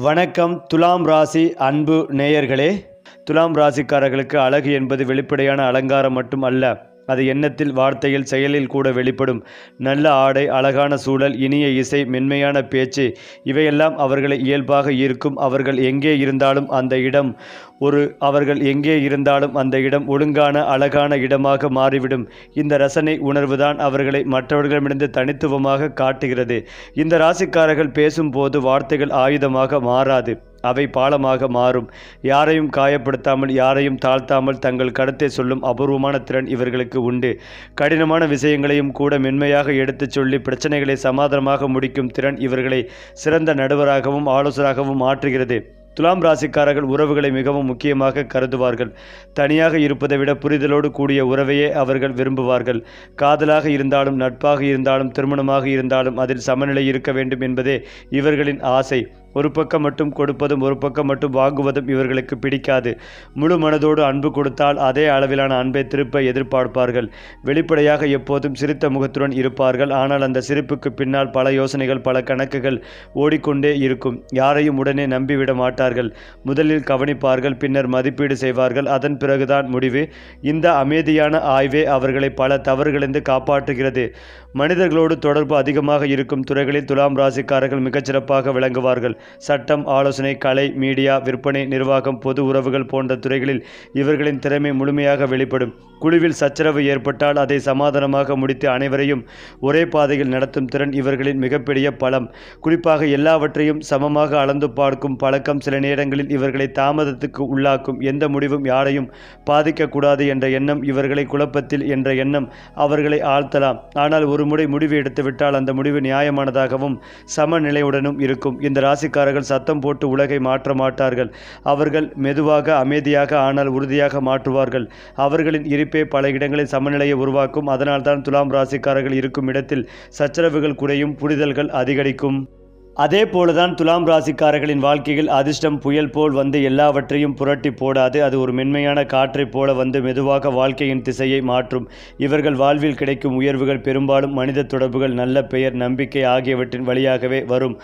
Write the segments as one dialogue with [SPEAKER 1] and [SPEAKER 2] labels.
[SPEAKER 1] வணக்கம். துலாம் ராசி அன்பு நேயர்களே, துலாம் ராசிக்காரர்களுக்கு அழகு என்பது வெளிப்படையான அலங்காரம் மட்டும் அல்ல. அது எண்ணத்தில், வார்த்தையில், செயலில் கூட வெளிப்படும். நல்ல ஆடை, அழகான சூழல், இனிய இசை, மென்மையான பேச்சு இவையெல்லாம் அவர்களை இயல்பாக ஈர்க்கும். அவர்கள் எங்கே இருந்தாலும் அந்த இடம் ஒழுங்கான அழகான இடமாக மாறிவிடும். இந்த ரசனை உணர்வுதான் அவர்களை மற்றவர்களிடமிருந்து தனித்துவமாக காட்டுகிறது. இந்த ராசிக்காரர்கள் பேசும்போது வார்த்தைகள் ஆயுதமாக மாறாது, அவை பாலமாக மாறும். யாரையும் காயப்படுத்தாமல், யாரையும் தாழ்த்தாமல் தங்கள் கருத்தை சொல்லும் அபூர்வமான திறன் இவர்களுக்கு உண்டு. கடினமான விஷயங்களையும் கூட மென்மையாக எடுத்துச் சொல்லி பிரச்சனைகளை சமாதானமாக முடிக்கும் திறன் இவர்களை சிறந்த நடுவராகவும் ஆலோசகராகவும் மாற்றுகிறது. துலாம் ராசிக்காரர்கள் உறவுகளை மிகவும் முக்கியமாக கருதுவார்கள். தனியாக இருப்பதை விட புரிதலோடு கூடிய உறவையே அவர்கள் விரும்புவார்கள். காதலாக இருந்தாலும், நட்பாக இருந்தாலும், திருமணமாக இருந்தாலும் அதில் சமநிலை இருக்க வேண்டும் என்பதே இவர்களின் ஆசை. ஒரு பக்கம் மட்டும் கொடுப்பதும் ஒரு பக்கம் மட்டும் வாங்குவதும் இவர்களுக்கு பிடிக்காது. முழு மனதோடு அன்பு கொடுத்தால் அதே அளவிலான அன்பை திருப்ப எதிர்பார்ப்பார்கள். வெளிப்படையாக எப்போதும் சிரித்த முகத்துடன் இருப்பார்கள். ஆனால் அந்த சிரிப்புக்கு பின்னால் பல யோசனைகள், பல கணக்குகள் ஓடிக்கொண்டே இருக்கும். யாரையும் உடனே நம்பிவிட மாட்டார்கள். முதலில் கவனிப்பார்கள், பின்னர் மதிப்பீடு செய்வார்கள், அதன் பிறகுதான் முடிவு. இந்த அமைதியான ஆய்வே அவர்களை பல தவறுகளிலிருந்து காப்பாற்றுகிறது. மனிதர்களோடு தொடர்பு அதிகமாக இருக்கும் துறைகளில் துலாம் ராசிக்காரர்கள் மிகச்சிறப்பாக விளங்குவார்கள். சட்டம், ஆலோசனை, கலை, மீடியா, விற்பனை, நிர்வாகம், பொது உறவுகள் போன்ற துறைகளில் இவர்களின் திறமை முழுமையாக வெளிப்படும். குழுவில் சச்சரவு ஏற்பட்டால் அதை சமாதானமாக முடித்து அனைவரையும் ஒரே பாதையில் நடத்தும் திறன் இவர்களின் மிகப்பெரிய பலம். குறிப்பாக எல்லாவற்றையும் சமமாக அளந்து பார்க்கும் பழக்கம் சில நேரங்களில் இவர்களை தாமதத்துக்கு உள்ளாக்கும். எந்த முடிவும் யாரையும் பாதிக்கக்கூடாது என்ற எண்ணம் இவர்களை குழப்பத்தில் என்ற எண்ணம் அவர்களை ஆழ்த்தலாம். ஆனால் ஒரு முறை முடிவு எடுத்துவிட்டால் அந்த முடிவு நியாயமானதாகவும் சமநிலையுடனும் இருக்கும். இந்த ராசிக்காரர்கள் சத்தம் போட்டு உலகை மாற்ற மாட்டார்கள். அவர்கள் மெதுவாக, அமைதியாக, ஆனால் உறுதியாக மாற்றுவார்கள். அவர்களின் இருப்பே பல இடங்களில் சமநிலையை உருவாக்கும். அதனால்தான் துலாம் ராசிக்காரர்கள் இருக்கும் இடத்தில் சச்சரவுகள் குறையும், புரிதல்கள் அதிகரிக்கும். அதே போலதான் துலாம் ராசிக்காரர்களின் வாழ்க்கையில் அதிர்ஷ்டம் புயல் போல் வந்து எல்லாவற்றையும் புரட்டி போடாது. அது ஒரு மென்மையான காற்றைப் போல வந்து மெதுவாக வாழ்க்கையின் திசையை மாற்றும். இவர்கள் வாழ்வில் கிடைக்கும் உயர்வுகள் பெரும்பாலும் மனித தொடர்புகள், நல்ல பெயர், நம்பிக்கை ஆகியவற்றின் வழியாகவே வரும்.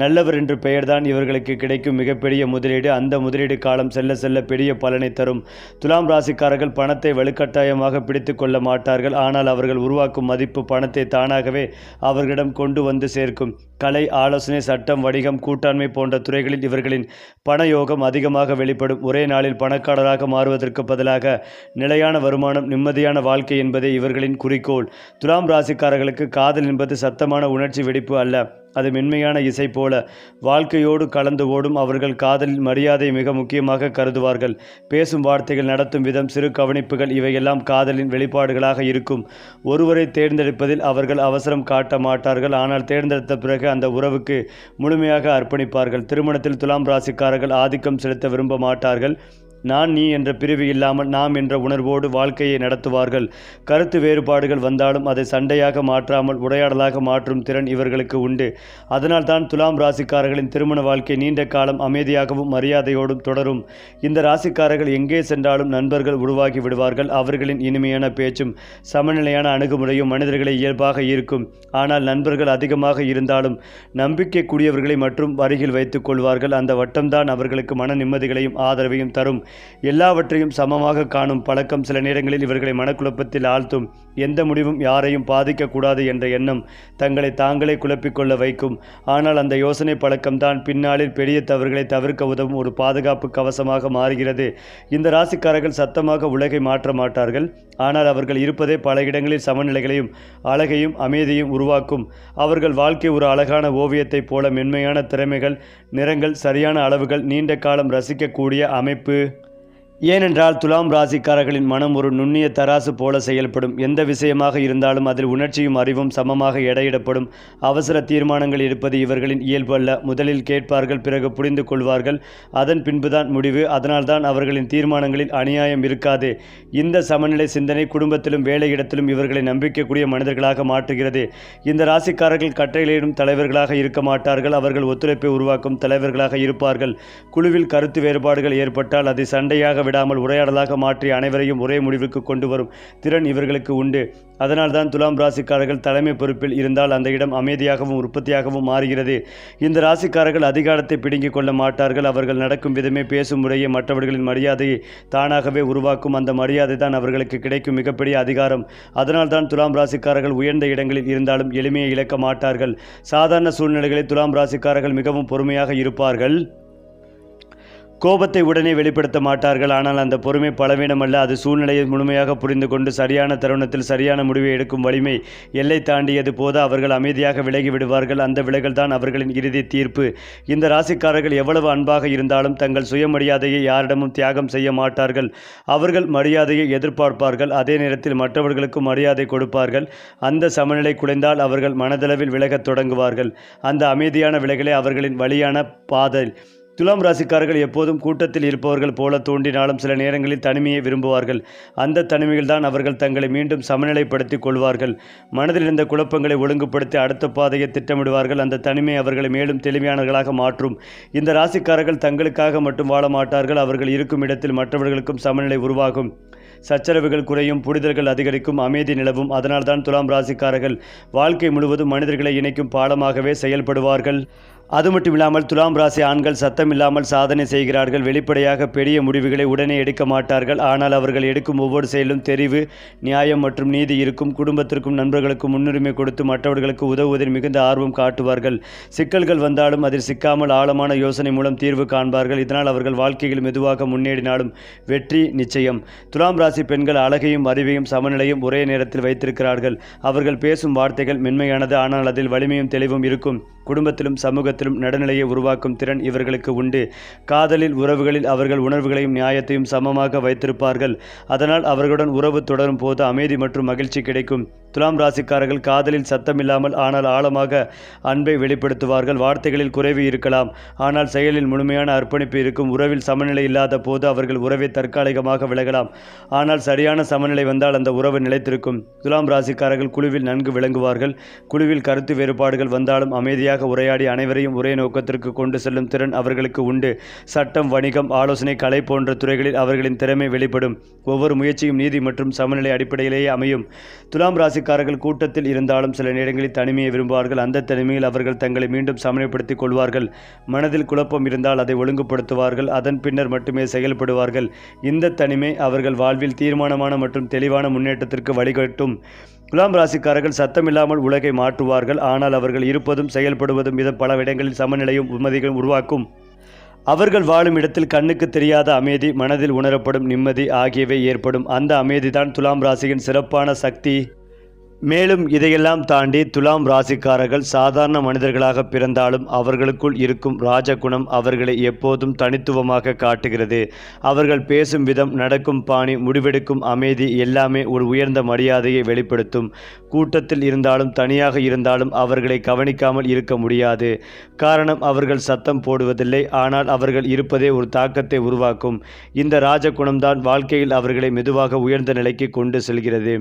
[SPEAKER 1] நல்லவர் என்று பெயர்தான் இவர்களுக்கு கிடைக்கும் மிகப்பெரிய முதலீடு. அந்த முதலீடு காலம் செல்ல செல்ல பெரிய பலனை தரும். துலாம் ராசிக்காரர்கள் பணத்தை வலுக்கட்டாயமாக பிடித்து கொள்ள மாட்டார்கள். ஆனால் அவர்கள் உருவாக்கும் மதிப்பு பணத்தை தானாகவே அவர்களிடம் கொண்டு வந்து சேர்க்கும். கலை, ஆலோசனை, சட்டம், வணிகம், கூட்டாண்மை போன்ற துறைகளில் இவர்களின் பணயோகம் அதிகமாக வெளிப்படும். ஒரே நாளில் பணக்காரராக மாறுவதற்கு பதிலாக நிலையான வருமானம், நிம்மதியான வாழ்க்கை என்பதே இவர்களின் குறிக்கோள். துலாம் ராசிக்காரர்களுக்கு காதல் என்பது சத்தமான உணர்ச்சி வெடிப்பு அல்ல. அது மென்மையான இசை போல வாழ்க்கையோடு கலந்து ஓடும். அவர்கள் காதலில் மரியாதை மிக முக்கியமாக கருதுவார்கள். பேசும் வார்த்தைகள், நடத்தும் விதம், சிறு கவனிப்புகள் இவையெல்லாம் காதலின் வெளிப்பாடுகளாக இருக்கும். ஒருவரை தேர்ந்தெடுப்பதில் அவர்கள் அவசரம் காட்ட மாட்டார்கள். ஆனால் தேர்ந்தெடுத்த பிறகு அந்த உறவுக்கு முழுமையாக அர்ப்பணிப்பார்கள். திருமணத்தில் துலாம் ராசிக்காரர்கள் ஆதிக்கம் செலுத்த விரும்ப மாட்டார்கள். நான், நீ என்ற பிரிவு இல்லாமல் நாம் என்ற உணர்வோடு வாழ்க்கையை நடத்துவார்கள். கருத்து வேறுபாடுகள் வந்தாலும் அதை சண்டையாக மாற்றாமல் உரையாடலாக மாற்றும் திறன் இவர்களுக்கு உண்டு. அதனால் தான் துலாம் ராசிக்காரர்களின் திருமண வாழ்க்கை நீண்ட காலம் அமைதியாகவும் மரியாதையோடும் தொடரும். இந்த ராசிக்காரர்கள் எங்கே சென்றாலும் நண்பர்கள் உருவாகி விடுவார்கள். அவர்களின் இனிமையான பேச்சும் சமநிலையான அணுகுமுறையும் மனிதர்களை இயல்பாக ஈர்க்கும். ஆனால் நண்பர்கள் அதிகமாக இருந்தாலும் நம்பிக்கைக்குரியவர்களை மற்றும் அருகில் வைத்துக் கொள்வார்கள். அந்த வட்டம்தான் அவர்களுக்கு மன நிம்மதிகளையும் ஆதரவையும் தரும். எல்லாவற்றையும் சமமாக காணும் பழக்கம் சில நேரங்களில் இவர்களை மனக்குழப்பத்தில் ஆழ்த்தும். எந்த முடிவும் யாரையும் பாதிக்கக்கூடாது என்ற எண்ணம் தங்களை தாங்களே குழப்பிக்கொள்ள வைக்கும். ஆனால் அந்த யோசனை பழக்கம்தான் பின்னாளில் பெரிய தவறுகளை தவிர்க்க உதவும் ஒரு பாதுகாப்பு கவசமாக மாறுகிறது. இந்த ராசிக்காரர்கள் சத்தமாக உலகை மாற்ற மாட்டார்கள். ஆனால் அவர்கள் இருப்பதே பல இடங்களில் சமநிலைகளையும் அழகையும் அமைதியையும் உருவாக்கும். அவர்கள் வாழ்க்கை ஒரு அழகான ஓவியத்தைப் போல மென்மையான திறமைகள், நிறங்கள், சரியான அளவுகள், நீண்ட காலம் ரசிக்கக்கூடிய அமைப்பு. ஏனென்றால் துலாம் ராசிக்காரர்களின் மனம் ஒரு நுண்ணிய தராசு போல செயல்படும். எந்த விஷயமாக இருந்தாலும் அதில் உணர்ச்சியும் அறிவும் சமமாக எடையிடப்படும். அவசர தீர்மானங்கள் எடுப்பது இவர்களின் இயல்பு அல்ல. முதலில் கேட்பார்கள், பிறகு புரிந்து கொள்வார்கள், அதன் பின்புதான் முடிவு. அதனால்தான் அவர்களின் தீர்மானங்களில் அநியாயம் இருக்காது. இந்த சமநிலை சிந்தனை குடும்பத்திலும் வேலையிடத்திலும் இவர்களை நம்பிக்கைக்குரிய மனிதர்களாக மாற்றுகிறது. இந்த ராசிக்காரர்கள் கட்டளையிடும் தலைவர்களாக இருக்க மாட்டார்கள். அவர்கள் ஒத்துழைப்பை உருவாக்கும் தலைவர்களாக இருப்பார்கள். குழுவில் கருத்து வேறுபாடுகள் ஏற்பட்டால் அதை சண்டையாக விடாமல் உரையாடலாக மாற்றி அனைவரையும் ஒரே முடிவுக்கு கொண்டு வரும் திறன் இவர்களுக்கு உண்டு. அதனால்தான் துலாம் ராசிக்காரர்கள் தலைமை பொறுப்பில் இருந்தால் அந்த இடம் அமைதியாகவும் உற்பத்தியாகவும் மாறுகிறது. இந்த ராசிக்காரர்கள் அதிகாரத்தை பிடுங்கிக் கொள்ள மாட்டார்கள். அவர்கள் நடக்கும் விதமே, பேசும் முறையே மற்றவர்களின் மரியாதையை தானாகவே உருவாக்கும். அந்த மரியாதை தான் அவர்களுக்கு கிடைக்கும் மிகப்பெரிய அதிகாரம். அதனால்தான் துலாம் ராசிக்காரர்கள் உயர்ந்த இடங்களில் இருந்தாலும் எளிமையை இழக்க மாட்டார்கள். சாதாரண சூழ்நிலைகளில் துலாம் ராசிக்காரர்கள் மிகவும் பொறுமையாக இருப்பார்கள். கோபத்தை உடனே வெளிப்படுத்த மாட்டார்கள். ஆனால் அந்த பொறுமை பலவீனமல்ல, அது சூழ்நிலையை முழுமையாக புரிந்து கொண்டு சரியான தருணத்தில் சரியான முடிவை எடுக்கும் வலிமை. எல்லை தாண்டியது போது அவர்கள் அமைதியாக விலகி விடுவார்கள். அந்த விலகல் தான் அவர்களின் இறுதி தீர்ப்பு. இந்த ராசிக்காரர்கள் எவ்வளவு அன்பாக இருந்தாலும் தங்கள் சுயமரியாதையை யாரிடமும் தியாகம் செய்ய மாட்டார்கள். அவர்கள் மரியாதையை எதிர்பார்ப்பார்கள், அதே நேரத்தில் மற்றவர்களுக்கும் மரியாதை கொடுப்பார்கள். அந்த சமநிலை குலைந்தால் அவர்கள் மனதளவில் விலகத் தொடங்குவார்கள். அந்த அமைதியான விலகலே அவர்களின் வழியான பாதை. துலாம் ராசிக்காரர்கள் எப்போதும் கூட்டத்தில் இருப்பவர்கள் போல தோன்றினாலும் சில நேரங்களில் தனிமையை விரும்புவார்கள். அந்த தனிமையில் தான் அவர்கள் தங்களை மீண்டும் சமநிலைப்படுத்திக் கொள்வார்கள். மனதில் இருந்த குழப்பங்களை ஒழுங்குபடுத்தி அடுத்த பாதையை திட்டமிடுவார்கள். அந்த தனிமை அவர்களை மேலும் தெளிவானவர்களாக மாற்றும். இந்த ராசிக்காரர்கள் தங்களுக்காக மட்டும் வாழ மாட்டார்கள். அவர்கள் இருக்கும் இடத்தில் மற்றவர்களுக்கும் சமநிலை உருவாகும். சச்சரவுகள் குறையும், புரிதல்கள் அதிகரிக்கும், அமைதி நிலவும். அதனால்தான் துலாம் ராசிக்காரர்கள் வாழ்க்கை முழுவதும் மனிதர்களை இணைக்கும் பாலமாகவே செயல்படுவார்கள். அது மட்டும் இல்லாமல் துலாம் ராசி ஆண்கள் சத்தம் இல்லாமல் சாதனை செய்கிறார்கள். வெளிப்படையாக பெரிய முடிவுகளை உடனே எடுக்க மாட்டார்கள். ஆனால் அவர்கள் எடுக்கும் ஒவ்வொரு செயலும் தெரிவு, நியாயம் மற்றும் நீதி இருக்கும். குடும்பத்திற்கும் நண்பர்களுக்கும் முன்னுரிமை கொடுத்து மற்றவர்களுக்கு உதவுவதில் மிகுந்த ஆர்வம் காட்டுவார்கள். சிக்கல்கள் வந்தாலும் அதில் சிக்காமல் ஆழமான யோசனை மூலம் தீர்வு காண்பார்கள். இதனால் அவர்கள் வாழ்க்கையில் மெதுவாக முன்னேறினாலும் வெற்றி நிச்சயம். துலாம் ராசி பெண்கள் அழகையும் அறிவையும் சமநிலையும் ஒரே நேரத்தில் வைத்திருக்கிறார்கள். அவர்கள் பேசும் வார்த்தைகள் மென்மையானது, ஆனால் அதில் வலிமையும் தெளிவும் இருக்கும். குடும்பத்திலும் சமூகத்திலும் நடுநிலையை உருவாக்கும் திறன் இவர்களுக்கு உண்டு. காதலில், உறவுகளில் அவர்கள் உணர்வுகளையும் நியாயத்தையும் சமமாக வைத்திருப்பார்கள். அதனால் அவர்களுடன் உறவு தொடரும் போது அமைதி மற்றும் மகிழ்ச்சி கிடைக்கும். துலாம் ராசிக்காரர்கள் காதலில் சத்தமில்லாமல் ஆனால் ஆழமாக அன்பை வெளிப்படுத்துவார்கள். வார்த்தைகளில் குறைவு இருக்கலாம், ஆனால் செயலில் முழுமையான அர்ப்பணிப்பு இருக்கும். உறவில் சமநிலை இல்லாத போது அவர்கள் உறவை தற்காலிகமாக விலகலாம். ஆனால் சரியான சமநிலை வந்தால் அந்த உறவு நிலைத்திருக்கும். துலாம் ராசிக்காரர்கள் குழுவில் நன்கு விளங்குவார்கள். குழுவில் கருத்து வேறுபாடுகள் வந்தாலும் அமைதியாக உரையாடி அனைவரையும் ஒரே நோக்கத்திற்கு கொண்டு செல்லும் திறன் அவர்களுக்கு உண்டு. சட்டம், வணிகம், ஆலோசனை, கலை போன்ற துறைகளில் அவர்களின் திறமை வெளிப்படும். ஒவ்வொரு முயற்சியும் நீதி மற்றும் சமநிலை அடிப்படையிலேயே அமையும். துலாம் ராசிக்காரர்கள் கூட்டத்தில் இருந்தாலும் சில நேரங்களில் தனிமையை விரும்புவார்கள். அந்த தனிமையில் அவர்கள் தங்களை மீண்டும் சமநிலைப்படுத்திக் கொள்வார்கள். மனதில் குழப்பம் இருந்தால் அதை ஒழுங்குபடுத்துவார்கள். அதன் பின்னர் மட்டுமே செயல்படுவார்கள். இந்த தனிமை அவர்கள் வாழ்வில் தீர்மானமான மற்றும் தெளிவான முன்னேற்றத்திற்கு வழிகாட்டும். துலாம் ராசிக்காரர்கள் சத்தமில்லாமல் உலகை மாற்றுவார்கள். ஆனால் அவர்கள் இருப்பதும் செயல்படுவதும் விதம் பல இடங்களில் சமநிலையும் உண்மதிகளும் உருவாக்கும். அவர்கள் வாழும் இடத்தில் கண்ணுக்கு தெரியாத அமைதி, மனதில் உணரப்படும் நிம்மதி ஆகியவை ஏற்படும். அந்த அமைதிதான் துலாம் ராசியின் சிறப்பான சக்தி. மேலும் இதையெல்லாம் தாண்டி துலாம் ராசிக்காரர்கள் சாதாரண மனிதர்களாக பிறந்தாலும் அவர்களுக்குள் இருக்கும் ராஜகுணம் அவர்களை எப்போதும் தனித்துவமாக காட்டுகிறது. அவர்கள் பேசும் விதம், நடக்கும் பாணி, முடிவெடுக்கும் அமைதி எல்லாமே ஒரு உயர்ந்த மரியாதையை வெளிப்படுத்தும். கூட்டத்தில் இருந்தாலும் தனியாக இருந்தாலும் அவர்களை கவனிக்காமல் இருக்க முடியாது. காரணம், அவர்கள் சத்தம் போடுவதில்லை, ஆனால் அவர்கள் இருப்பதே ஒரு தாக்கத்தை உருவாக்கும். இந்த ராஜகுணம்தான் வாழ்க்கையில் அவர்களை மெதுவாக உயர்ந்த நிலைக்கு கொண்டு செல்கிறது.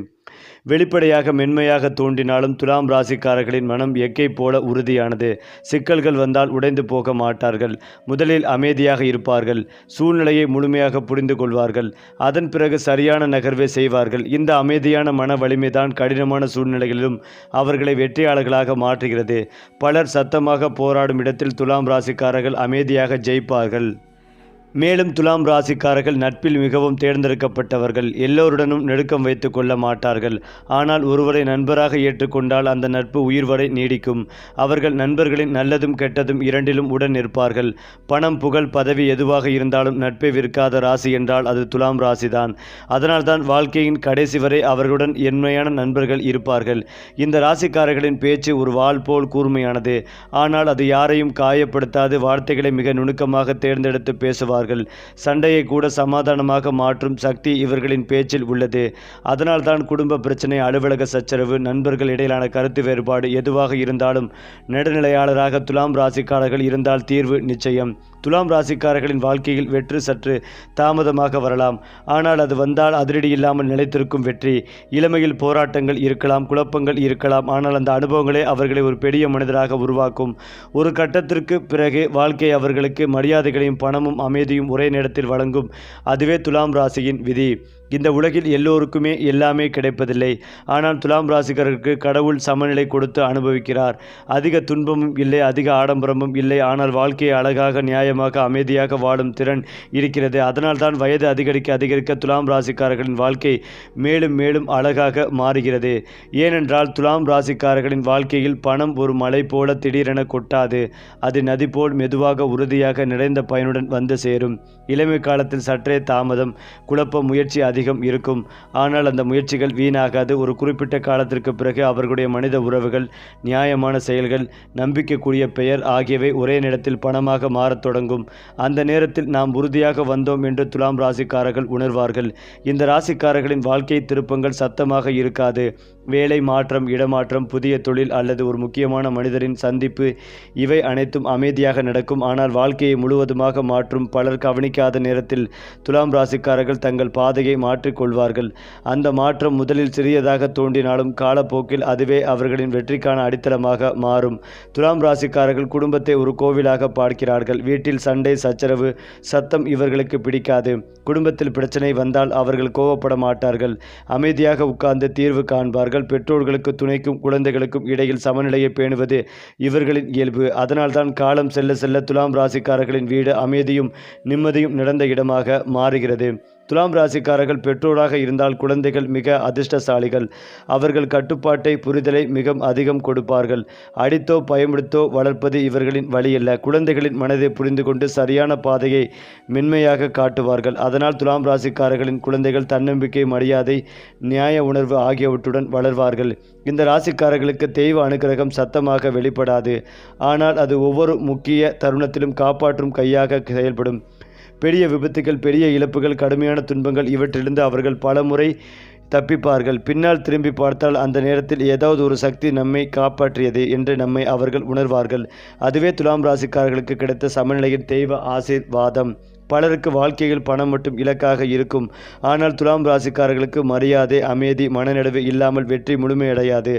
[SPEAKER 1] வெளிப்படையாக மென்மையாக தோன்றினாலும் துலாம் ராசிக்காரர்களின் மனம் எக்கை போல உறுதியானது. சிக்கல்கள் வந்தால் உடைந்து போக மாட்டார்கள். முதலில் அமைதியாக இருப்பார்கள். சூழ்நிலையை முழுமையாக புரிந்து கொள்வார்கள். அதன் பிறகு சரியான நகர்வை செய்வார்கள். இந்த அமைதியான மன வலிமைதான் கடினமான சூழ்நிலைகளிலும் அவர்களை வெற்றியாளர்களாக மாற்றுகிறது. பலர் சத்தமாக போராடும் இடத்தில் துலாம் ராசிக்காரர்கள் அமைதியாக ஜெயிப்பார்கள். மேலும் துலாம் ராசிக்காரர்கள் நட்பில் மிகவும் தேர்ந்தெடுக்கப்பட்டவர்கள். எல்லோருடனும் நெருக்கம் வைத்து கொள்ள மாட்டார்கள். ஆனால் ஒருவரை நண்பராக ஏற்றுக்கொண்டால் அந்த நட்பு உயிர் வரை நீடிக்கும். அவர்கள் நண்பர்களின் நல்லதும் கெட்டதும் இரண்டிலும் உடன் நிற்பார்கள். பணம், புகழ், பதவி எதுவாக இருந்தாலும் நட்பை விற்காத ராசி என்றால் அது துலாம் ராசிதான். அதனால்தான் வாழ்க்கையின் கடைசி வரை அவர்களுடன் உண்மையான நண்பர்கள் இருப்பார்கள். இந்த ராசிக்காரர்களின் பேச்சு ஒரு வாள் போல் கூர்மையானது. ஆனால் அது யாரையும் காயப்படுத்தாது. வார்த்தைகளை மிக நுணுக்கமாக தேர்ந்தெடுத்து பேசுவார்கள். சண்டையை கூட சமாதானமாக மாற்றும் சக்தி இவர்களின் பேச்சில் உள்ளது. அதனால்தான் குடும்ப பிரச்சனை, அலுவலக சச்சரவு, நண்பர்கள் இடையிலான கருத்து வேறுபாடு எதுவாக இருந்தாலும் நடுநிலையாளராக துலாம் ராசிக்காரர்கள் இருந்தால் தீர்வு நிச்சயம். துலாம் ராசிக்காரர்களின் வாழ்க்கையில் வெற்றி சற்று தாமதமாக வரலாம். ஆனால் அது வந்தால் அதிரடி இல்லாமல் நிலைத்திருக்கும் வெற்றி. இளமையில் போராட்டங்கள் இருக்கலாம், குழப்பங்கள் இருக்கலாம். ஆனால் அந்த அனுபவங்களே அவர்களை ஒரு பெரிய மனிதராக உருவாக்கும். ஒரு கட்டத்திற்கு பிறகு வாழ்க்கை அவர்களுக்கு மரியாதைகளையும் பணமும் அமைதியும் ஒரே நேரத்தில் வழங்கும். அதுவே துலாம் ராசியின் விதி. இந்த உலகில் எல்லோருக்குமே எல்லாமே கிடைப்பதில்லை. ஆனால் துலாம் ராசிக்காரருக்கு கடவுள் சமநிலை கொடுத்து அனுபவிக்கிறார். அதிக துன்பமும் இல்லை, அதிக ஆடம்பரமும் இல்லை. ஆனால் வாழ்க்கையை அழகாக, நியாயமாக, அமைதியாக வாழும் திறன் இருக்கிறது. அதனால்தான் வயது அதிகரிக்க அதிகரிக்க துலாம் ராசிக்காரர்களின் வாழ்க்கை மேலும் மேலும் அழகாக மாறுகிறது. ஏனென்றால் துலாம் ராசிக்காரர்களின் வாழ்க்கையில் பணம் ஒரு மலை போல திடீரென கொட்டாது. அது நதி போல் மெதுவாக, உறுதியாக, நிறைந்த பயனுடன் வந்து சேரும். இளமை காலத்தில் சற்றே தாமதம், குழப்ப, முயற்சி அதிகம் இருக்கும். ஆனால் அந்த முயற்சிகள் வீணாகாது. ஒரு குறிப்பிட்ட காலத்திற்கு பிறகு அவர்களுடைய மனித உறவுகள், நியாயமான செயல்கள், நம்பிக்கைக்குரிய பெயர் ஆகியவை ஒரே நேரத்தில் பணமாக மாறத் தொடங்கும். அந்த நேரத்தில் நாம் உறுதியாக வந்தோம் என்று துலாம் ராசிக்காரர்கள் உணர்வார்கள். இந்த ராசிக்காரர்களின் வாழ்க்கை திருப்பங்கள் சத்தமாக இருக்காது. வேலை மாற்றம், இடமாற்றம், புதிய தொழில் அல்லது ஒரு முக்கியமான மனிதரின் சந்திப்பு, இவை அனைத்தும் அமைதியாக நடக்கும். ஆனால் வாழ்க்கையை முழுவதுமாக மாற்றும் பலர் கவனிக்காத நேரத்தில் துலாம் ராசிக்காரர்கள் தங்கள் பாதையை மாற்றிக்கொள்வார்கள். அந்த மாற்றம் முதலில் சிறியதாக தோன்றினாலும் காலப்போக்கில் அதுவே அவர்களின் வெற்றிக்கான அடித்தளமாக மாறும். துலாம் ராசிக்காரர்கள் குடும்பத்தை ஒரு கோவிலாக பார்க்கிறார்கள். வீட்டில் சண்டை, சச்சரவு, சத்தம் இவர்களுக்கு பிடிக்காது. குடும்பத்தில் பிரச்சனை வந்தால் அவர்கள் கோபப்பட மாட்டார்கள். அமைதியாக உட்கார்ந்து தீர்வு காண்பார்கள். பெற்றோர்களுக்கு, துணைக்கும் குழந்தைகளுக்கும் இடையில் சமநிலையை பேணுவது இவர்களின் இயல்பு. அதனால்தான் காலம் செல்ல செல்ல துலாம் ராசிக்காரர்களின் வீடு அமைதியும் நிம்மதியும் நிறைந்த இடமாக மாறுகிறது. துலாம் ராசிக்காரர்கள் பெற்றோராக இருந்தால் குழந்தைகள் மிக அதிர்ஷ்டசாலிகள். அவர்கள் கட்டுப்பாட்டை, புரிதலை மிக அதிகம் கொடுப்பார்கள். அடித்தோ பயமுடுத்தோ வளர்ப்பது இவர்களின் வழியல்ல. குழந்தைகளின் மனதை புரிந்து கொண்டு சரியான பாதையை மென்மையாக காட்டுவார்கள். அதனால் துலாம் ராசிக்காரர்களின் குழந்தைகள் தன்னம்பிக்கை, மரியாதை, நியாய உணர்வு ஆகியவற்றுடன் வளர்வார்கள். இந்த ராசிக்காரர்களுக்கு தெய்வ அனுக்கிரகம் சத்தமாக வெளிப்படாது. ஆனால் அது ஒவ்வொரு முக்கிய தருணத்திலும் காப்பாற்றும் கையாக செயல்படும். பெரிய விபத்துகள், பெரிய இழப்புகள், கடுமையான துன்பங்கள் இவற்றிலிருந்து அவர்கள் பல முறை தப்பிப்பார்கள். பின்னால் திரும்பி பார்த்தால் அந்த நேரத்தில் ஏதாவது ஒரு சக்தி நம்மை காப்பாற்றியது என்று நம்மை அவர்கள் உணர்வார்கள். அதுவே துலாம் ராசிக்காரர்களுக்கு கிடைத்த சமநிலையின் தெய்வ ஆசீர்வாதம். பலருக்கு வாழ்க்கையில் பணம் மட்டும் இலக்காக இருக்கும். ஆனால் துலாம் ராசிக்காரர்களுக்கு மரியாதை, அமைதி, மனநிறைவு இல்லாமல் வெற்றி முழுமையடையாது.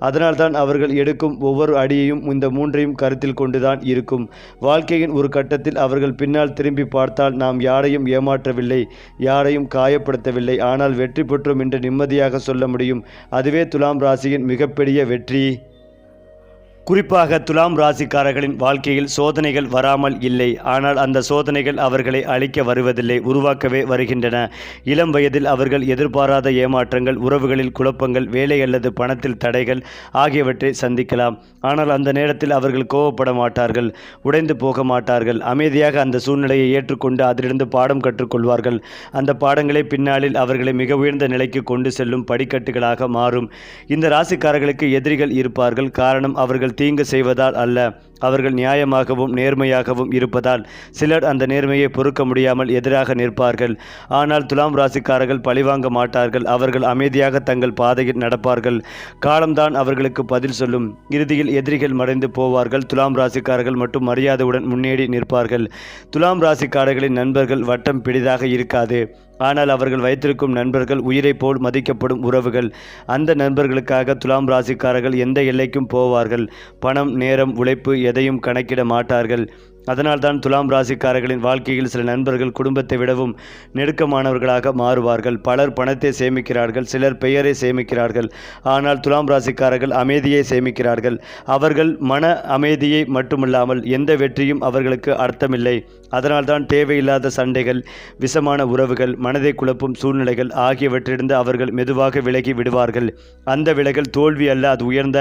[SPEAKER 1] அதனால்தான் அவர்கள் எடுக்கும் ஒவ்வொரு அடியையும் இந்த மூன்றையும் கருத்தில் கொண்டுதான் இருக்கும். வாழ்க்கையின் ஒரு கட்டத்தில் அவர்கள் பின்னால் திரும்பி பார்த்தால் நாம் யாரையும் ஏமாற்றவில்லை, யாரையும் காயப்படுத்தவில்லை, ஆனால் வெற்றி பெற்றோம் என்று நிம்மதியாக சொல்ல முடியும். அதுவே துலாம் ராசியின் மிகப்பெரிய வெற்றி. குறிப்பாக துலாம் ராசிக்காரர்களின் வாழ்க்கையில் சோதனைகள் வராமல் இல்லை. ஆனால் அந்த சோதனைகள் அவர்களை அழிக்க வருவதில்லை, உருவாக்கவே வருகின்றன. இளம் வயதில் அவர்கள் எதிர்பாராத ஏமாற்றங்கள், உறவுகளில் குழப்பங்கள், வேலை அல்லது பணத்தில் தடைகள் ஆகியவற்றை சந்திக்கலாம். ஆனால் அந்த நேரத்தில் அவர்கள் கோபப்பட மாட்டார்கள், உடைந்து போக மாட்டார்கள். அமைதியாக அந்த சூழ்நிலையை ஏற்றுக்கொண்டு அதிலிருந்து பாடம் கற்றுக்கொள்வார்கள். அந்த பாடங்களே பின்னாளில் அவர்களை மிக உயர்ந்த நிலைக்கு கொண்டு செல்லும் படிக்கட்டுகளாக மாறும். இந்த ராசிக்காரர்களுக்கு எதிரிகள் இருப்பார்கள். காரணம் அவர்கள் தீங்கு செய்வதால் அல்ல, அவர்கள் நியாயமாகவும் நேர்மையாகவும் இருப்பதால். சிலர் அந்த நேர்மையை பொறுக்க முடியாமல் எதிராக நிற்பார்கள். ஆனால் துலாம் ராசிக்காரர்கள் பழிவாங்க மாட்டார்கள். அவர்கள் அமைதியாக தங்கள் பாதையில் நடப்பார்கள். காலம்தான் அவர்களுக்கு பதில் சொல்லும். இறுதியில் எதிரிகள் மறைந்து போவார்கள். துலாம் ராசிக்காரர்கள் மட்டும் மரியாதையுடன் முன்னேறி நிற்பார்கள். துலாம் ராசிக்காரர்களின் நண்பர்கள் வட்டம் பெரிதாக இருக்காது. ஆனால் அவர்கள் வைத்திருக்கும் நண்பர்கள் உயிரை போல் மதிக்கப்படும் உறவுகள். அந்த நண்பர்களுக்காக துலாம் ராசிக்காரர்கள் எந்த எல்லைக்கும் போவார்கள். பணம், நேரம், உழைப்பு எதையும் கணக்கிட மாட்டார்கள். அதனால்தான் துலாம் ராசிக்காரர்களின் வாழ்க்கையில் சில நண்பர்கள் குடும்பத்தை விடவும் நெருக்கமானவர்களாக மாறுவார்கள். பலர் பணத்தை சேமிக்கிறார்கள், சிலர் பெயரை சேமிக்கிறார்கள். ஆனால் துலாம் ராசிக்காரர்கள் அமைதியை சேமிக்கிறார்கள். அவர்கள் மன அமைதியை மட்டுமில்லாமல் எந்த வெற்றியும் அவர்களுக்கு அர்த்தமில்லை. அதனால்தான் தேவையில்லாத சண்டைகள், விஷமான உறவுகள், மனதை குழப்பும் சூழ்நிலைகள் ஆகியவற்றிலிருந்து அவர்கள் மெதுவாக விலகி விடுவார்கள். அந்த விலகல் தோல்வி அல்ல, அது உயர்ந்த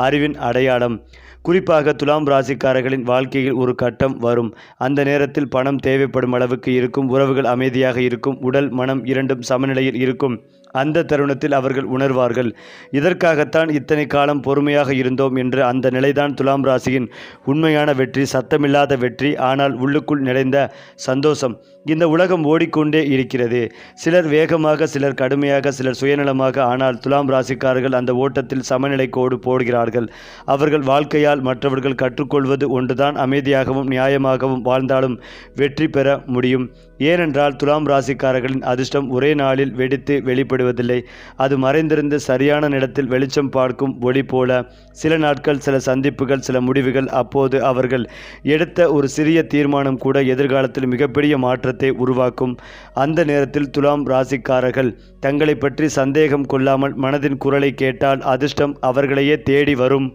[SPEAKER 1] அறிவின் அடையாளம். குறிப்பாக துலாம் ராசிக்காரர்களின் வாழ்க்கையில் ஒரு கட்டம் வரும். அந்த நேரத்தில் பணம் தேவைப்படும் அளவுக்கு இருக்கும், உறவுகள் அமைதியாக இருக்கும், உடல் மனம் இரண்டும் சமநிலையில் இருக்கும். அந்த தருணத்தில் அவர்கள் உணர்வார்கள். இதற்காகத்தான் இத்தனை காலம் பொறுமையாக இருந்தோம் என்று. அந்த நிலைதான் துலாம் ராசியின் உண்மையான வெற்றி, சத்தமில்லாத வெற்றி, ஆனால் உள்ளுக்குள் நிறைந்த சந்தோஷம். இந்த உலகம் ஓடிக்கொண்டே இருக்கிறது. சிலர் வேகமாக, சிலர் கடுமையாக, சிலர் சுயநலமாக. ஆனால் துலாம் ராசிக்காரர்கள் அந்த ஓட்டத்தில் சமநிலை கோடு போடுகிறார்கள். அவர்கள் வாழ்க்கையால் மற்றவர்கள் கற்றுக்கொள்வது ஒன்றுதான். அமைதியாகவும் நியாயமாகவும் வாழ்ந்தாலும் வெற்றி பெற முடியும். ஏனென்றால் துலாம் ராசிக்காரர்களின் அதிர்ஷ்டம் ஒரே நாளில் வெடித்து வெளிப்படுவதில்லை. அது மறைந்திருந்து சரியான நேரத்தில் வெளிச்சம் பார்க்கும் ஒளி போல. சில நாட்கள், சில சந்திப்புகள், சில முடிவுகள். அப்போது அவர்கள் எடுத்த ஒரு சிறிய தீர்மானம் கூட எதிர்காலத்தில் மிகப்பெரிய மாற்றத்தை உருவாக்கும். அந்த நேரத்தில் துலாம் ராசிக்காரர்கள் தங்களை பற்றி சந்தேகம் கொள்ளாமல் மனதின் குரலை கேட்டால் அதிர்ஷ்டம் அவர்களையே தேடி வரும்.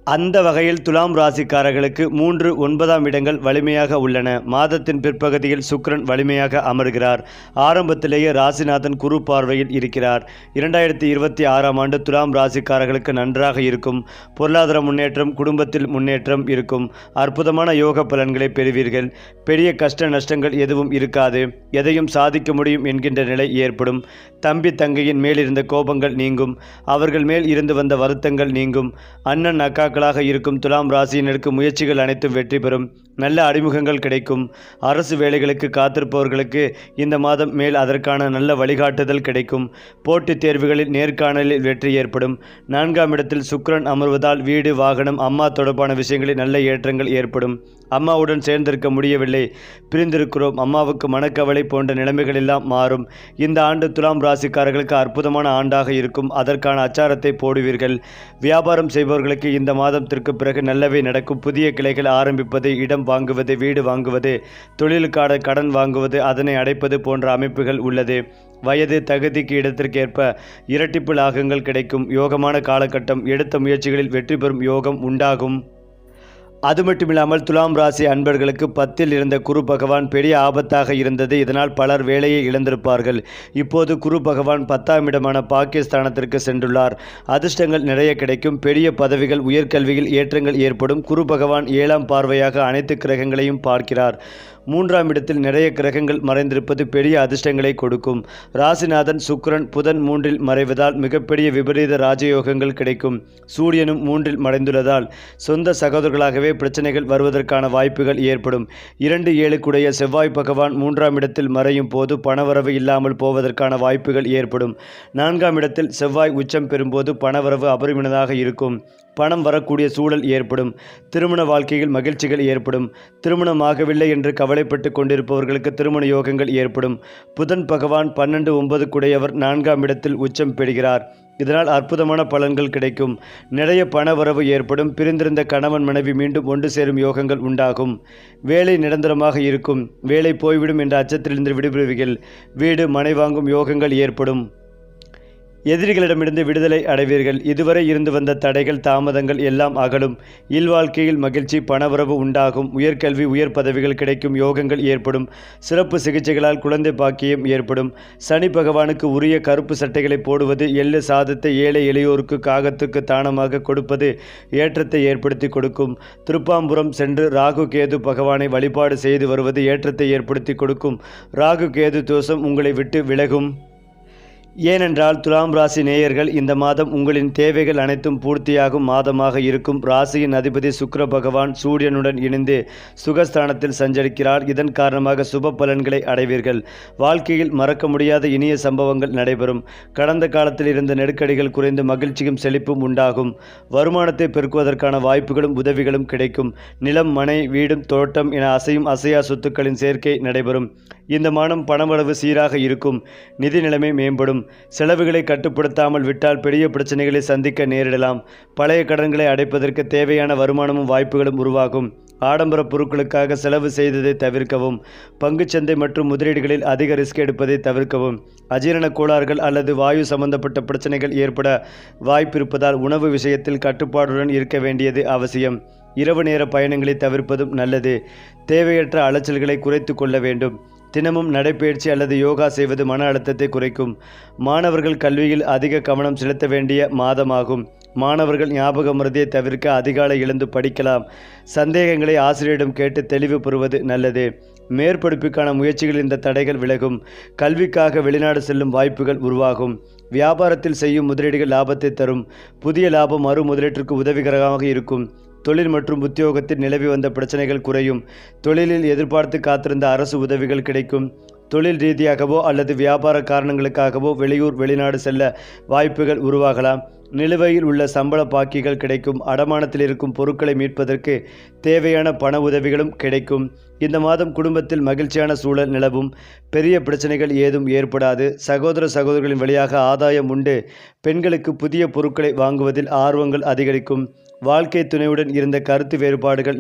[SPEAKER 1] அந்த வகையில் துலாம் ராசிக்காரர்களுக்கு 3, 9ஆம் இடங்கள் வலிமையாக உள்ளன. மாதத்தின் பிற்பகுதியில் சுக்கிரன் வலிமையாக அமர்கிறார். ஆரம்பத்திலேயே ராசிநாதன் குரு பார்வையில் இருக்கிறார். 2026ஆம் ஆண்டு துலாம் ராசிக்காரர்களுக்கு நன்றாக இருக்கும். பொருளாதார முன்னேற்றம், குடும்பத்தில் முன்னேற்றம் இருக்கும். அற்புதமான யோக பலன்களை பெறுவீர்கள். பெரிய கஷ்ட நஷ்டங்கள் எதுவும் இருக்காது. எதையும் சாதிக்க முடியும் என்கின்ற நிலை ஏற்படும். தம்பி தங்கையின் மேல் இருந்த கோபங்கள் நீங்கும். அவர்கள் மேல் இருந்து வந்த வருத்தங்கள் நீங்கும். அண்ணன் அக்காக்களாக இருக்கும் துலாம் ராசியினருக்கு முயற்சிகள் அனைத்தும் வெற்றி பெறும். நல்ல அறிமுகங்கள் கிடைக்கும். அரசு வேலைகளுக்கு காத்திருப்பவர்களுக்கு இந்த மாதம் மேல் அதற்கான நல்ல வழிகாட்டுதல் கிடைக்கும். போட்டித் தேர்வுகளில் நேர்காணலில் வெற்றி ஏற்படும். 4ஆம் இடத்தில் சுக்கிரன் அமர்வதால் வீடு, வாகனம், அம்மா தொடர்பான விஷயங்களில் நல்ல ஏற்றங்கள் ஏற்படும். அம்மாவுடன் சேர்ந்திருக்க முடியவில்லை, பிரிந்திருக்கிறோம், அம்மாவுக்கு மனக்கவலை போன்ற நிலைமைகள் எல்லாம் மாறும். இந்த ஆண்டு துலாம் ராசிக்காரர்களுக்கு அற்புதமான ஆண்டாக இருக்கும். அதற்கான அச்சாரத்தை போடுவீர்கள். வியாபாரம் செய்பவர்களுக்கு இந்த மாதத்திற்கு பிறகு நல்லவே நடக்கும். புதிய கிளைகள் ஆரம்பிப்பது, இடம் வாங்குவது, வீடு வாங்குவது, தொழிலுக்கான கடன் வாங்குவது, அதனை அடைப்பது போன்ற அமைப்புகள் உள்ளது. வயது, தகுதிக்கு இடத்திற்கேற்ப இரட்டிப்பு லாபங்கள் கிடைக்கும். யோகமான காலகட்டம். எடுத்த முயற்சிகளில் வெற்றி பெறும் யோகம் உண்டாகும். அது மட்டுமில்லாமல் துலாம் ராசி அன்பர்களுக்கு 10ல் இருந்த குரு பகவான் பெரிய ஆபத்தாக இருந்தது. இதனால் பலர் வேலையை இழந்திருப்பார்கள். இப்போது குரு பகவான் 10ஆம் இடமான பாகிஸ்தானத்திற்கு சென்றுள்ளார். அதிர்ஷ்டங்கள் நிறைய கிடைக்கும். பெரிய பதவிகள், உயர்கல்வியில் ஏற்றங்கள் ஏற்படும். குரு பகவான் 7ஆம் பார்வையாக அனைத்து கிரகங்களையும் பார்க்கிறார். 3ஆம் இடத்தில் நிறைய கிரகங்கள் மறைந்திருப்பது பெரிய அதிர்ஷ்டங்களை கொடுக்கும். ராசிநாதன் சுக்கிரன், புதன் 3ல் மறைவதால் மிகப்பெரிய விபரீத ராஜயோகங்கள் கிடைக்கும். சூரியனும் 3ல் மறைந்துள்ளதால் சொந்த சகோதரர்களாகவே பிரச்சனைகள் வருவதற்கான வாய்ப்புகள் ஏற்படும். 2-7 செவ்வாய் பகவான் 3ஆம் இடத்தில் மறையும் போது பணவரவு இல்லாமல் போவதற்கான வாய்ப்புகள் ஏற்படும். 4ஆம் இடத்தில் செவ்வாய் உச்சம் பெறும்போது பணவரவு அபரிமிதமாக இருக்கும். பணம் வரக்கூடிய சூழல் ஏற்படும். திருமண வாழ்க்கையில் மகிழ்ச்சிகள் ஏற்படும். திருமணமாகவில்லை என்று கவலைப்பட்டு கொண்டிருப்பவர்களுக்கு திருமண யோகங்கள் ஏற்படும். புதன் பகவான் 12-9 4ஆம் இடத்தில் உச்சம் பெறுகிறார். இதனால் அற்புதமான பலன்கள் கிடைக்கும். நிறைய பண வரவு ஏற்படும். பிரிந்திருந்த கணவன் மனைவி மீண்டும் ஒன்று சேரும் யோகங்கள் உண்டாகும். வேலை நிரந்தரமாக இருக்கும். வேலை போய்விடும் என்ற அச்சத்திலிருந்து விடுபடுவீர்கள். வீடு, மனை வாங்கும் யோகங்கள் ஏற்படும். எதிரிகளிடமிருந்து விடுதலை அடைவீர்கள். இதுவரை இருந்து வந்த தடைகள், தாமதங்கள் எல்லாம் அகலும். இல்வாழ்க்கையில் மகிழ்ச்சி, பணவரவு உண்டாகும். உயர்கல்வி, உயர் பதவிகள் கிடைக்கும் யோகங்கள் ஏற்படும். சிறப்பு சிகிச்சைகளால் குழந்தை பாக்கியம் ஏற்படும். சனி பகவானுக்கு உரிய கருப்பு சட்டைகளை போடுவது, எள்ளு சாதத்தை ஏழை எளியோருக்கு, காகத்துக்கு தானமாக கொடுப்பது ஏற்றத்தை ஏற்படுத்தி கொடுக்கும். திருப்பாம்புரம் சென்று ராகு கேது பகவானை வழிபாடு செய்து வருவது ஏற்றத்தை ஏற்படுத்தி கொடுக்கும். ராகு கேது தோஷம் உங்களை விட்டு விலகும். ஏனென்றால் துலாம் ராசி நேயர்கள், இந்த மாதம் உங்களின் தேவைகள் அனைத்தும் பூர்த்தியாகும் மாதமாக இருக்கும். ராசியின் அதிபதி சுக்கிர பகவான் சூரியனுடன் இணைந்து சுகஸ்தானத்தில் சஞ்சரிக்கிறார். இதன் காரணமாக சுப பலன்களை அடைவீர்கள். வாழ்க்கையில் மறக்க முடியாத இனிய சம்பவங்கள் நடைபெறும். கடந்த காலத்தில் இருந்த நெருக்கடிகள் குறைந்து மகிழ்ச்சியும் செழிப்பும் உண்டாகும். வருமானத்தை பெருக்குவதற்கான வாய்ப்புகளும் உதவிகளும் கிடைக்கும். நிலம், மனை, வீடும், தோட்டம் என அசையும் அசையா சொத்துக்களின் சேர்க்கை நடைபெறும். இந்த மாதம் பணவரவு சீராக இருக்கும். நிதி நிலைமை மேம்படும். செலவுகளை கட்டுப்படுத்தாமல் விட்டால் பெரிய பிரச்சனைகளை சந்திக்க நேரிடலாம். பழைய கடன்களை அடைப்பதற்கு தேவையான வருமானமும் வாய்ப்புகளும் உருவாகும். ஆடம்பர பொருட்களுக்காக செலவு செய்ததை தவிர்க்கவும். பங்குச்சந்தை மற்றும் முதலீடுகளில் அதிக ரிஸ்க் எடுப்பதை தவிர்க்கவும். அஜீரண கோளாறுகள் அல்லது வாயு சம்பந்தப்பட்ட பிரச்சனைகள் ஏற்பட வாய்ப்பிருப்பதால் உணவு விஷயத்தில் கட்டுப்பாடுடன் இருக்க வேண்டியது அவசியம். இரவு நேர பயணங்களை தவிர்ப்பதும் நல்லது. தேவையற்ற அலைச்சல்களை குறைத்து கொள்ள வேண்டும். தினமும் நடைபயிற்சி அல்லது யோகா செய்வது மன அழுத்தத்தை குறைக்கும். மாணவர்கள் கல்வியில் அதிக கவனம் செலுத்த வேண்டிய மாதமாகும். மாணவர்கள் ஞாபக மறதியை தவிர்க்க அதிகாலை எழுந்து படிக்கலாம். சந்தேகங்களை ஆசிரியரிடம் கேட்டு தெளிவு பெறுவது நல்லது. மேற்படிப்புக்கான முயற்சிகள் இந்த தடைகள் விலகும். கல்விக்காக வெளிநாடு செல்லும் வாய்ப்புகள் உருவாகும். வியாபாரத்தில் செய்யும் முதலீடுகள் லாபத்தை தரும். புதிய லாபம் மறு முதலீட்டிற்கு உதவிகரமாக இருக்கும். தொழில் மற்றும் உத்தியோகத்தில் நிலவி வந்த பிரச்சனைகள் குறையும். தொழிலில் எதிர்பார்த்து காத்திருந்த அரசு உதவிகள் கிடைக்கும். தொழில் ரீதியாகவோ அல்லது வியாபார காரணங்களுக்காகவோ வெளியூர் வெளிநாடு செல்ல வாய்ப்புகள் உருவாகலாம். நிலுவையில் உள்ள சம்பள பாக்கிகள் கிடைக்கும். அடமானத்தில் இருக்கும் பொருட்களை மீட்பதற்கு தேவையான பண உதவிகளும் கிடைக்கும். இந்த மாதம் குடும்பத்தில் மகிழ்ச்சியான சூழல் நிலவும். பெரிய பிரச்சனைகள் ஏதும் ஏற்படாது. சகோதர சகோதரிகளின் வழியாக ஆதாயம் உண்டு. பெண்களுக்கு புதிய பொருட்களை வாங்குவதில் ஆர்வங்கள் அதிகரிக்கும். வாழ்க்கை துணையுடன் இருந்த கருத்து வேறுபாடுகள்